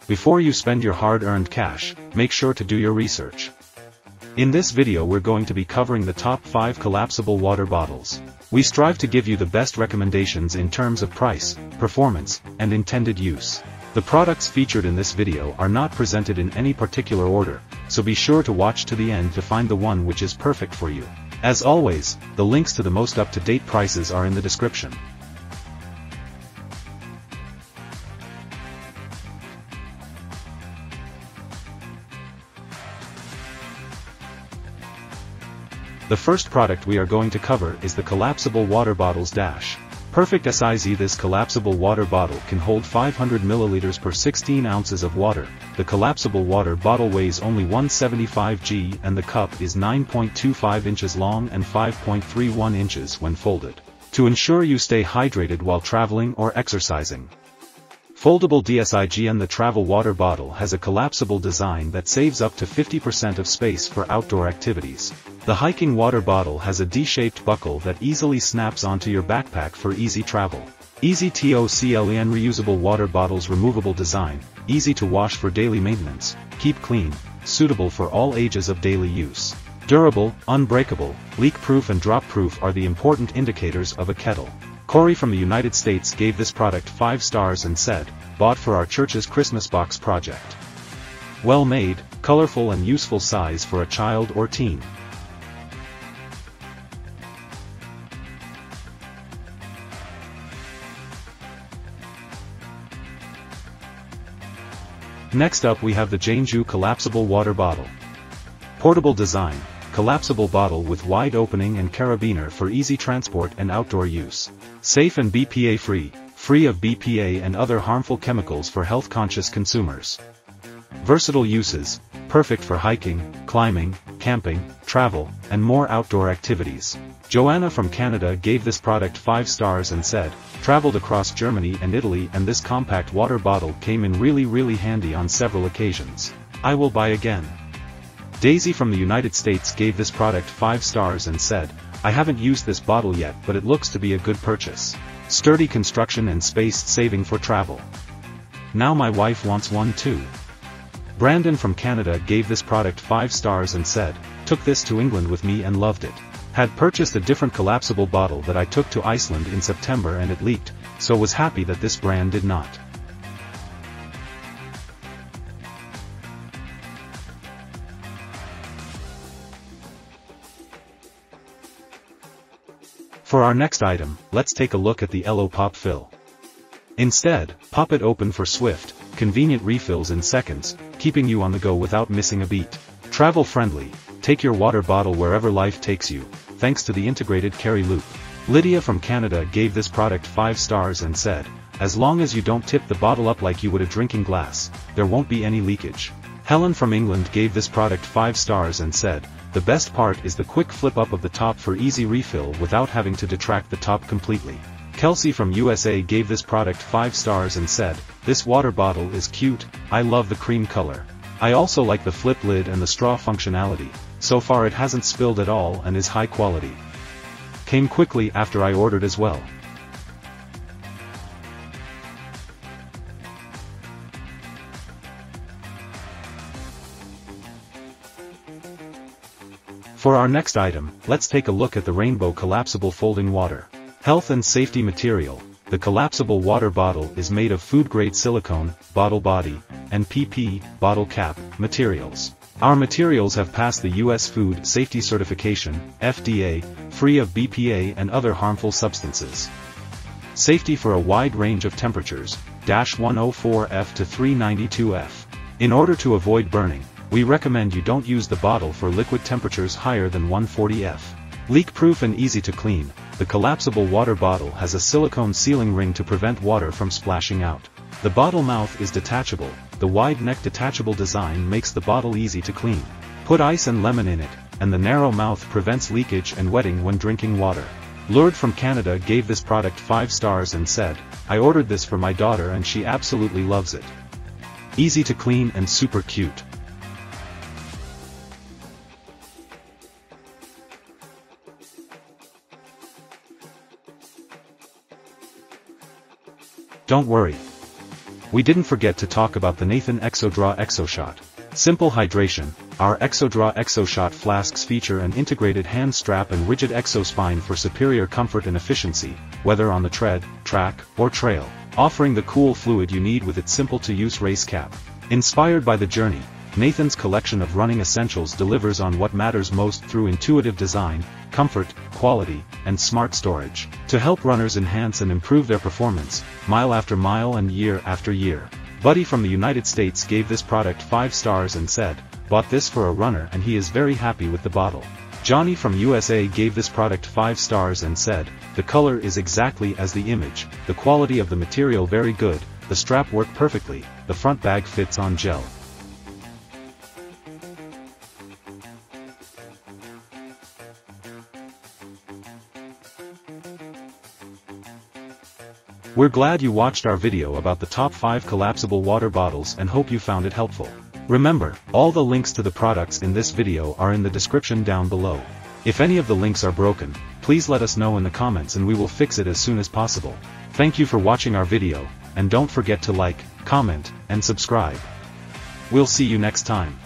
Before you spend your hard-earned cash, make sure to do your research. In this video we're going to be covering the top 5 collapsible water bottles. We strive to give you the best recommendations in terms of price, performance, and intended use. The products featured in this video are not presented in any particular order, so be sure to watch to the end to find the one which is perfect for you. As always, the links to the most up-to-date prices are in the description. The first product we are going to cover is the Collapsible Water Bottles Dash. Perfect size. This collapsible water bottle can hold 500 milliliters per 16 ounces of water. The collapsible water bottle weighs only 175 g and the cup is 9.25 inches long and 5.31 inches when folded, to ensure you stay hydrated while traveling or exercising. Foldable DSIGN. The travel water bottle has a collapsible design that saves up to 50% of space for outdoor activities. The hiking water bottle has a D-shaped buckle that easily snaps onto your backpack for easy travel. Easy TOCLEN. Reusable water bottles. Removable design, easy to wash for daily maintenance, keep clean, suitable for all ages of daily use. Durable, unbreakable, leak-proof and drop-proof are the important indicators of a kettle. Corey from the United States gave this product 5 stars and said, "Bought for our church's Christmas box project. Well made, colorful and useful size for a child or teen." Next up we have the Janeju Collapsible Water Bottle. Portable design, collapsible bottle with wide opening and carabiner for easy transport and outdoor use. Safe and BPA free, free of BPA and other harmful chemicals for health-conscious consumers. Versatile uses, perfect for hiking, climbing, camping, travel, and more outdoor activities. Joanna from Canada gave this product 5 stars and said, "Traveled across Germany and Italy and this compact water bottle came in really handy on several occasions. I will buy again." Daisy from the United States gave this product 5 stars and said, "I haven't used this bottle yet but it looks to be a good purchase. Sturdy construction and space saving for travel. Now my wife wants one too." Brandon from Canada gave this product 5 stars and said, "Took this to England with me and loved it. Had purchased a different collapsible bottle that I took to Iceland in September and it leaked, so was happy that this brand did not." For our next item, let's take a look at the Elo Pop Fill. Instead, pop it open for swift, convenient refills in seconds, keeping you on the go without missing a beat. Travel friendly, take your water bottle wherever life takes you, thanks to the integrated carry loop. Lydia from Canada gave this product 5 stars and said, "As long as you don't tip the bottle up like you would a drinking glass, there won't be any leakage." Helen from England gave this product 5 stars and said, "The best part is the quick flip up of the top for easy refill without having to detract the top completely." Kelsey from USA gave this product 5 stars and said, "This water bottle is cute, I love the cream color. I also like the flip lid and the straw functionality, so far it hasn't spilled at all and is high quality. Came quickly after I ordered as well." For our next item, let's take a look at the Rainbow Collapsible Folding Water. Health and safety material. The collapsible water bottle is made of food-grade silicone, bottle body, and PP, bottle cap, materials. Our materials have passed the U.S. Food Safety Certification, FDA, free of BPA and other harmful substances. Safety for a wide range of temperatures, -104°F to 392°F. In order to avoid burning, we recommend you don't use the bottle for liquid temperatures higher than 140°F. Leak-proof and easy to clean, the collapsible water bottle has a silicone sealing ring to prevent water from splashing out. The bottle mouth is detachable, the wide neck detachable design makes the bottle easy to clean. Put ice and lemon in it, and the narrow mouth prevents leakage and wetting when drinking water. Lourdes from Canada gave this product 5 stars and said, "I ordered this for my daughter and she absolutely loves it. Easy to clean and super cute." Don't worry. We didn't forget to talk about the Nathan ExoDraw ExoShot. Simple hydration. Our ExoDraw ExoShot flasks feature an integrated hand strap and rigid exospine for superior comfort and efficiency, whether on the tread, track, or trail, offering the cool fluid you need with its simple-to-use race cap. Inspired by the journey, Nathan's collection of running essentials delivers on what matters most through intuitive design, comfort, quality, and smart storage, to help runners enhance and improve their performance, mile after mile and year after year. Buddy from the United States gave this product 5 stars and said, "Bought this for a runner and he is very happy with the bottle." Johnny from USA gave this product 5 stars and said, "The color is exactly as the image, the quality of the material very good, the strap worked perfectly, the front bag fits on gel." We're glad you watched our video about the top 5 collapsible water bottles and hope you found it helpful. Remember, all the links to the products in this video are in the description down below. If any of the links are broken, please let us know in the comments and we will fix it as soon as possible. Thank you for watching our video, and don't forget to like, comment, and subscribe. We'll see you next time.